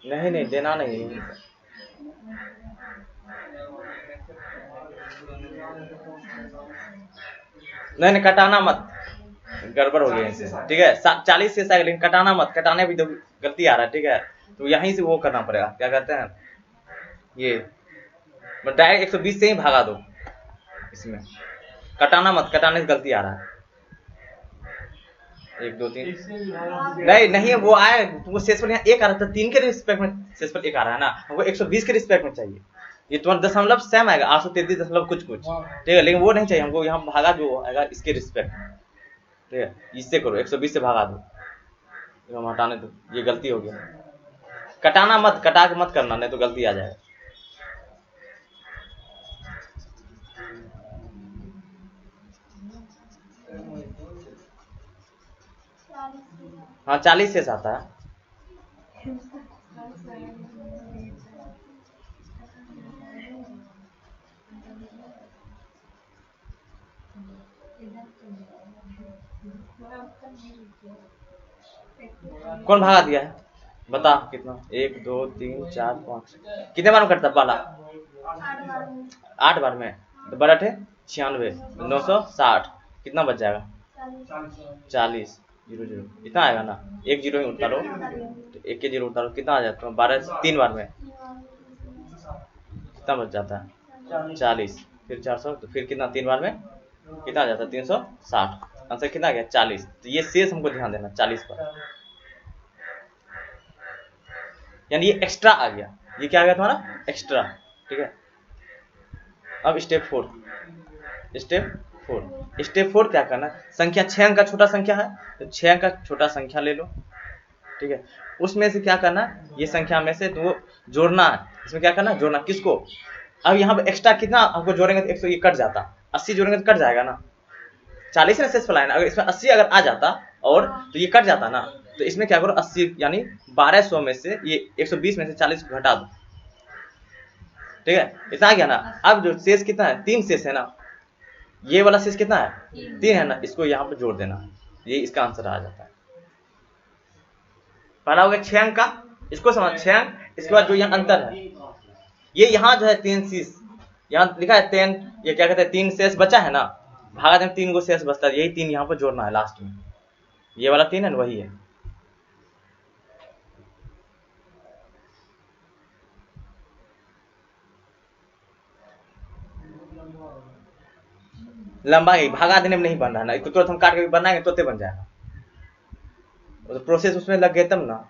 नहीं देना नहीं, नहीं कटाना मत, गड़बड़ हो गया इनसे, ठीक है। 40 से साइड, लेकिन कटाना मत, कटाने भी तो गलती आ रहा है, ठीक है। तो यहीं से वो करना पड़ेगा, क्या कहते हैं ये, डायरेक्ट 120 से ही भागा दो, इसमें कटाना मत, कटाने से गलती आ रहा है। 1 2 3, नहीं वो आए तुमको शेषफल यहाँ 1 आ रहा था, 3 के रिस्पेक्ट में शेषफल 1 आ रहा है ना, हमको 120 के रिस्पेक्ट में चाहिए। ये तुम्हारा दशमलव सेम आएगा, 833 दशमलव कुछ, ठीक है, लेकिन वो नहीं चाहिए हमको, यहाँ भागा जो आएगा इसके रिस्पेक्ट, ठीक है। इससे करो, 120 से भागा दो, हम हटाने दो, ये गलती हो गया। कटाना मत, कटा के मत करना, नहीं तो गलती आ जाएगा। हाँ 40 से आता है, कौन भागा दिया है बता, कितना 1 2 3 4 5, कितने बार में कटता पाला, 8 बार में, तो बड़ा थे 96, 960, कितना बच जाएगा 40 0 0, इतना आएगा ना। 1 0 ही उतारो, तो 1 के 0 उतारो, कितना आ जाता है 12, 3 बार में कितना बच जाता है 40, फिर 400, तो फिर कितना 3 बार में कितना आ जाता है 360, आंसर कितना आ गया 40। तो ये शेष हमको ध्यान देना 40 पर, यानी ये एक्स्ट्रा आ गया, ये क्या आ गया तुम्हारा एक्स्ट्रा, ठीक है। अब स्टेप 4 क्या करना, संख्या 6 अंक का छोटा संख्या है, तो 6 अंक का छोटा संख्या ले लो, ठीक है। उसमें से क्या करना, ये संख्या में से तुमको जोड़ना है, इसमें क्या करना जोड़ना, किसको, अब यहाँ पे एक्स्ट्रा कितना हमको जोड़ेंगे तो 100 ये कट जाता, 80 जोड़ेंगे तो कट जाएगा ना, 40 में शेषफल आए ना, अगर इसमें 80 अगर आ जाता और तो ये कट जाता ना, तो इसमें क्या करो 80 यानी 1200 में से ये 120 में से 40 को घटा दो, ठीक है, इतना आ गया ना। अब जो शेष कितना है, 3 शेष है ना, ये वाला शेष कितना है, 3 है ना, इसको यहाँ पे जोड़ देना, ये इसका आंसर आ जाता है। पहला हो गया 6 अंक का, इसको समझ 6 अंक, इसके बाद जो यहाँ अंतर है, ये यहाँ जो है 3 शेष, यहाँ लिखा है 10, ये क्या कहते हैं 3 शेष बचा है ना, भागा दें 3 गो शेष बचता है, यही 3 यहाँ पर जोड़ना है लास्ट में, ये वाला 3 है ना वही है। लंबा ही भागा देने में नहीं बन रहा ना, इसको तुरंत हम काट के बनाएंगे तो बन जाएगा, तो प्रोसेस उसमें लग गए तब ना।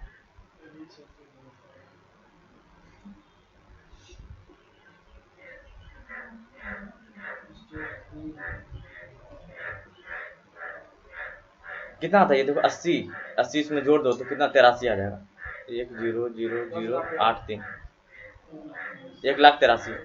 कितना था ये देखो 80, 80 इसमें जोड़ दो तो कितना 83 आ जाएगा, 100083, 1,83,000।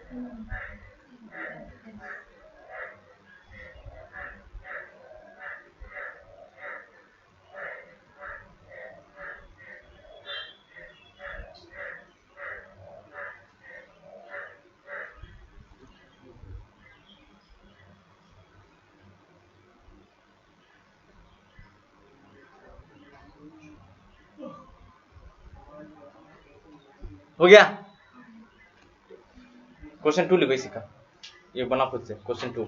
हो गया। क्वेश्चन 2 लिखो इसी का, ये बना खुद से। क्वेश्चन 2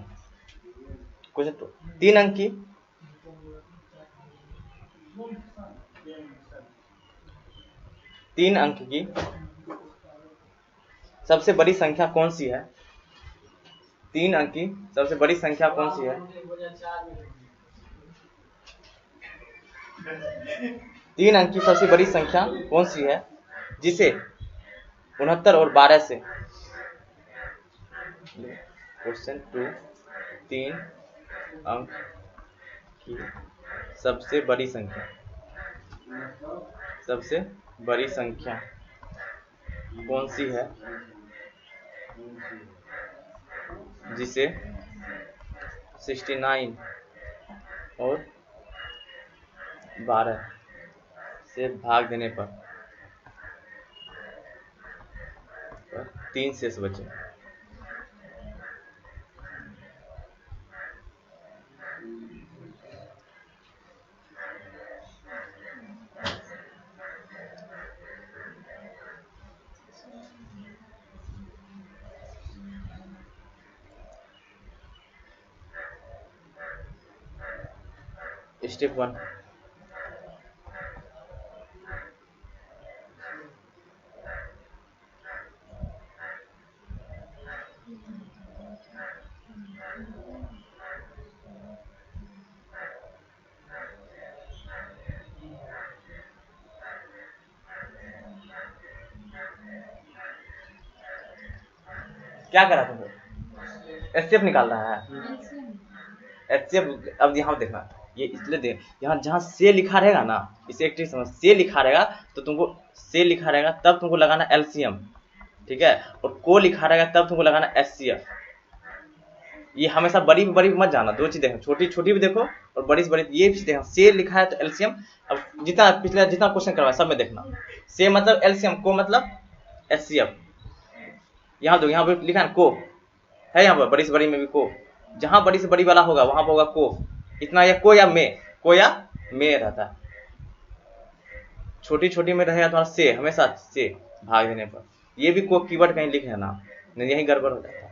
3 अंक की सबसे बड़ी संख्या कौन सी है, 3 अंक की सबसे बड़ी संख्या कौन सी है, 3 अंक की सबसे बड़ी संख्या कौन सी है जिसे 69 और 12 से, क्वेश्चन 2 3 अंक की सबसे बड़ी संख्या कौन सी है जिसे 69 और 12 से भाग देने पर 3 शेष बचे। स्टेप 1, क्या करा तुमको, एचसीएफ निकाल रहा है, एचसीएफ। अब यहाँ देखना, ये इसलिए देख, यहाँ जहाँ से लिखा रहेगा ना, इसे एक चीज समझ, से लिखा रहेगा तो तुमको से लिखा रहेगा तब तुमको लगाना एलसीएम, ठीक है, और को लिखा रहेगा तब तुमको लगाना एचसीएफ। ये हमेशा बड़ी बड़ी मत जाना, 2 चीज देखो, छोटी छोटी भी देखो और बड़ी से बड़ी, ये भी देखो, से लिखा है तो एलसीएम। अब जितना पिछला जितना क्वेश्चन करवाया सब में देखना, से मतलब एलसीएम, को मतलब एचसीएफ। यहाँ दो, यहाँ पे लिखा है को है, यहाँ पर बड़ी से बड़ी में भी को, जहां बड़ी से बड़ी वाला होगा वहां पर होगा को, इतना या को या में रहता है। छोटी छोटी में रहेगा तुम्हारा से, हमेशा से भाग देने पर। ये भी को कीवर्ड कहीं लिख लेना, नहीं यही गड़बड़ हो जाता है।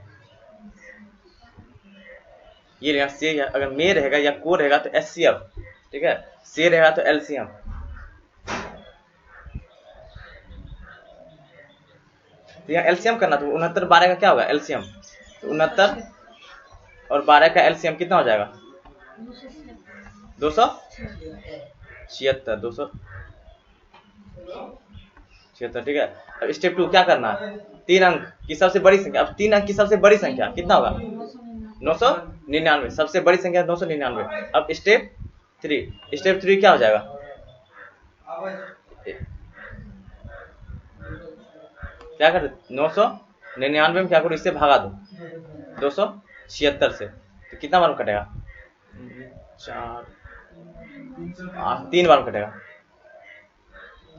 ये रहेगा से, अगर में रहेगा या को रहेगा तो एचसीएफ, ठीक है, से रहेगा तो एलसीएम। तो यहाँ एलसीएम करना, तो 69 12 का क्या होगा एलसीएम, तो 69 और 12 का एलसीएम कितना हो जाएगा, 276, 276, ठीक है। अब स्टेप 2 क्या करना है, 3 अंक की सबसे बड़ी संख्या। अब 3 अंक की सबसे बड़ी संख्या कितना होगा, 999, सबसे बड़ी संख्या 999। अब स्टेप 3 क्या हो जाएगा, क्या कर 999 में क्या करो, इससे भागा दो 276 से, तो कितना बार कटेगा, 4 8 3 बार कटेगा,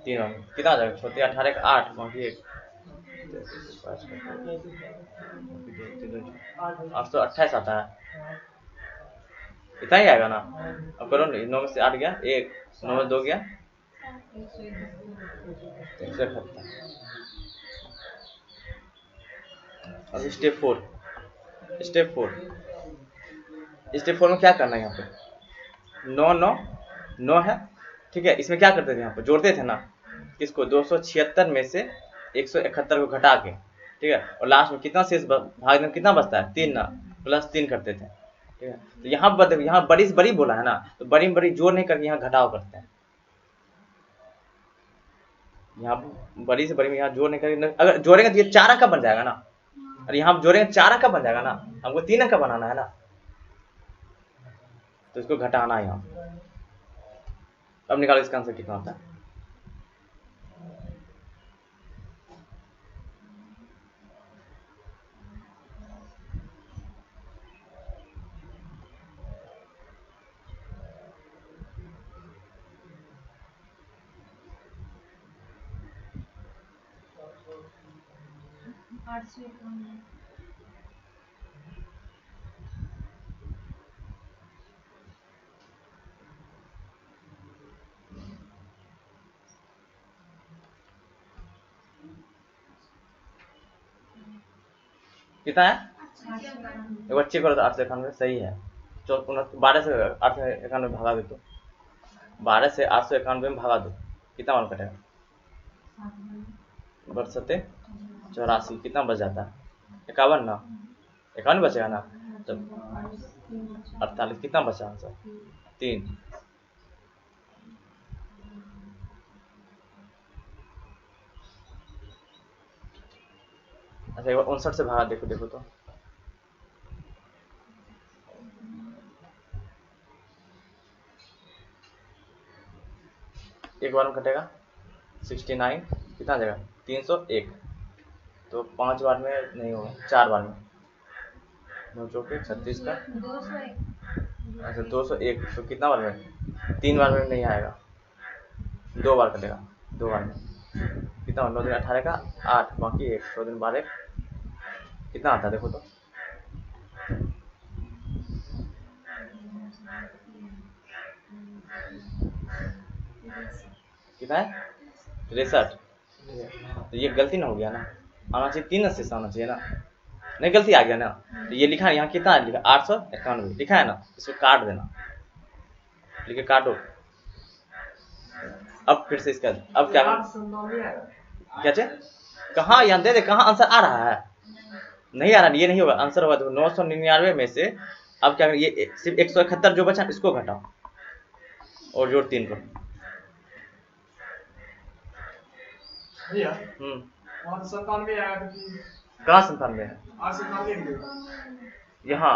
3 बार कितना आ जाएगा, छोटे 18 का 8 बाकी 1 828 आता है, इतना ही आएगा ना। अब करो नहीं, 9 में से 8 गया 1, 9 में 2 गया 171। अब स्टेप 4 में क्या करना है, यहाँ पे 9 9 9 है, ठीक है। इसमें क्या करते थे, यहाँ पे जोड़ते थे ना किसको, 276 में से 171 को घटा के, ठीक है। और लास्ट में कितना शेष भाग में कितना बचता है, 3 ना, +3 करते थे, ठीक है। तो यहाँ बड़ी से बड़ी बोला है ना, तो बड़ी में बड़ी जोड़ नहीं करके यहाँ घटाव करते हैं। यहाँ बड़ी से बड़ी में यहाँ जोड़ नहीं करके, अगर जोड़ेंगे तो ये 4 अंक का बन जाएगा ना, और यहाँ जोड़ेंगे 4 अंक का बन जाएगा ना, हमको 3 अंक का बनाना है ना, तो इसको घटाना है यहाँ। अब निकालो इसका आंसर कितना होता है। कितना है, एक बार चेक करो तो 891 सही है। 12 से 891 भागा दो, तो 12 से 891 में भागा दो, कितना मान कटेगा, 84, कितना बच जाता है, 51 ना, 51 बचेगा ना, तो 48, कितना बचा आंसर, 3। अच्छा एक बार 59 से भागा देखो तो, एक बार में कटेगा 69, कितना आ जाएगा 301, तो 5 बार में नहीं होगा, 4 बार में, 9 चौके 36 का, अच्छा 201, तो कितना बार में, 3 बार में नहीं आएगा, 2 बार कटेगा, 2 बार में, कितना 9 दिन 18 का 8, बाकी 1, 100 दिन 12, कितना आता है देखो तो, कितना है 63। तो ये गलती ना हो गया ना, आना चाहिए 3 से आना चाहिए ना, नहीं गलती आ गया ना, तो ये लिखा है यहाँ कितना लिखा 891 लिखा है ना, इसको काट देना, लिखे काटो। अब फिर से इसका, अब क्या क्या कहाँ यहाँ दे कहाँ आंसर आ रहा है, नहीं आ रहा, ये नहीं होगा, आंसर होगा 999 में से, अब क्या ये सिर्फ 171 जो बचा इसको घटाओ और जोड़ 3 को। कहाँ 97 है, यहाँ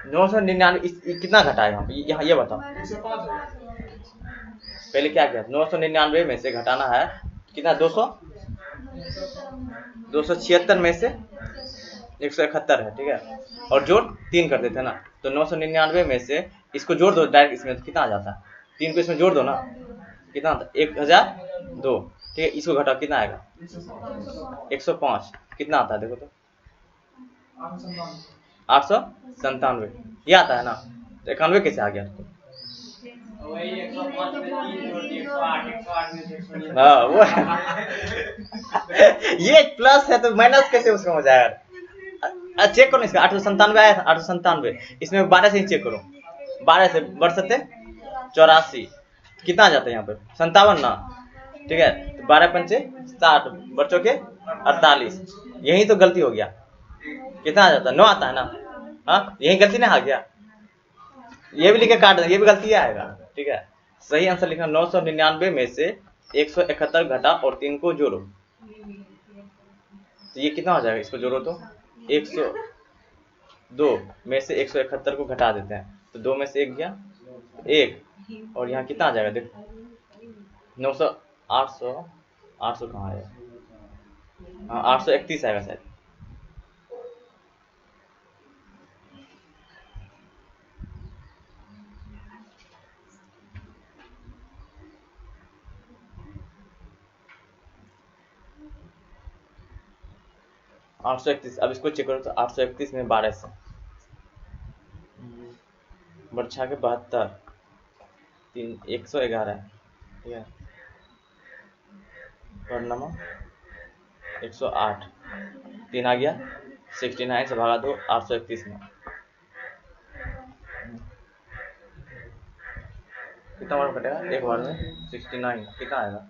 999 कितना घटाए यहाँ ये बताओ, पहले क्या किया, 999 में से घटाना है कितना, 276 में से 171 है, ठीक है, और जोड़ 3 कर देते हैं ना, तो 999 में से इसको जोड़ दो डायरेक्ट इसमें, तो कितना आ जाता है, 3 को इसमें जोड़ दो ना, कितना आता है 1002, ठीक है, इसको घटाओ कितना आएगा 105, कितना आता है देखो तो 897, ये आता है ना, तो 91 कैसे आ गया, हाँ वो ये प्लस है तो माइनस कैसे उसमें हो जाएगा, चेक करो इसका 897 आया था, 897 इसमें 12 से ही चेक करो, 12 से बढ़ सकते 84, कितना आ जाता है यहाँ पे 57 ना, ठीक है, तो 12 पंचे 60, बच्चों के 48, यही तो गलती हो गया, कितना आ जाता है 9 आता है ना, हाँ यही गलती ना आ गया, ये भी लिखे काट देना, ये भी गलती आएगा, ठीक है। सही आंसर लिखा 999 में से 171 घटा और 3 को जोड़ो, तो ये कितना हो जाएगा, इसको जोड़ो तो 102 में से 171 को घटा देते हैं, तो 2 में से 1 गया 1, और यहाँ कितना आ जाएगा देखो 900 800 कहाँ है, हाँ 831 आएगा शायद। 831। अब इसको चेक करो तो 831 में 12 से बढ़ के 72, 3 111 है, ठीक है। परिणाम 108, 3 आ गया, 69 से भागा दो 831 में, कितना बार कटेगा एक बार में? 69, कितना आएगा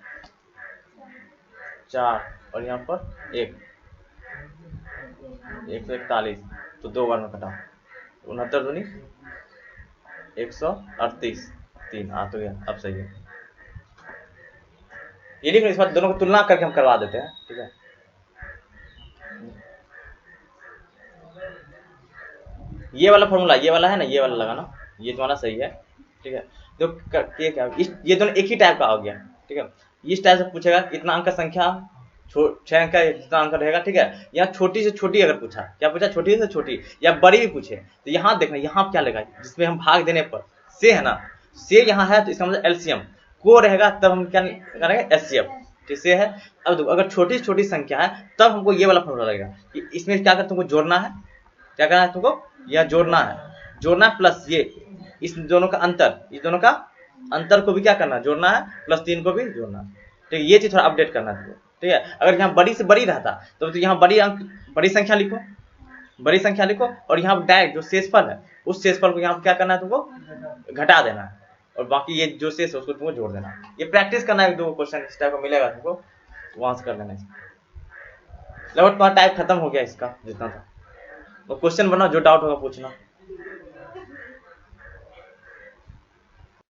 4, और यहाँ पर 141, तो 2 बार में कटा, 69 दूनी 138, 3 आ तो गया। अब सही है, ये लिख लो, इस बार दोनों को तुलना करके हम करवा देते हैं, ठीक है। ये वाला फॉर्मूला, ये वाला है ना, ये वाला लगाना, ये तुम्हारा सही है, ठीक है। तो ये क्या, ये दोनों एक ही टाइप का हो गया, ठीक है। इस टाइप से पूछेगा कितना अंक का संख्या, 6 अंक का कितना अंक रहेगा, ठीक है। यहाँ छोटी से छोटी अगर पूछा, क्या पूछा, छोटी से छोटी या बड़ी भी पूछे, तो यहाँ देखना, यहाँ क्या लगा, जिसमें हम भाग देने पर से है ना, से यहाँ है तो इसका मतलब एलसीएम, को रहेगा तब हम क्या करेंगे, एचसीएफ, ठीक से है। अब अगर छोटी से छोटी संख्या है तब हमको ये वाला फॉर्मूला लगेगा कि इसमें क्या कर तुमको जोड़ना है, क्या करना है तुमको, यह जोड़ना है, जोड़ना प्लस ये इस दोनों का अंतर, इस दोनों का अंतर को भी क्या करना है, जोड़ना है, प्लस 3 को भी जोड़ना है, ठीक है। ये चीज थोड़ा अपडेट करना है, ठीक है। अगर यहाँ बड़ी से बड़ी रहता तो यहाँ बड़ी अंक, बड़ी संख्या लिखो, बड़ी संख्या लिखो, और यहाँ डायरेक्ट जो शेषफल है उस शेषफल को यहाँ क्या करना है, तुमको घटा देना है, और बाकी ये जो शेष है उसको तुमको जोड़ देना है। ये प्रैक्टिस करना है, 2 क्वेश्चन इस टाइप का मिलेगा तुमको, वहां से कर लेना है। लगभग तुम्हारा टाइप खत्म हो गया इसका जितना था, तो क्वेश्चन बनाओ, जो डाउट होगा पूछना।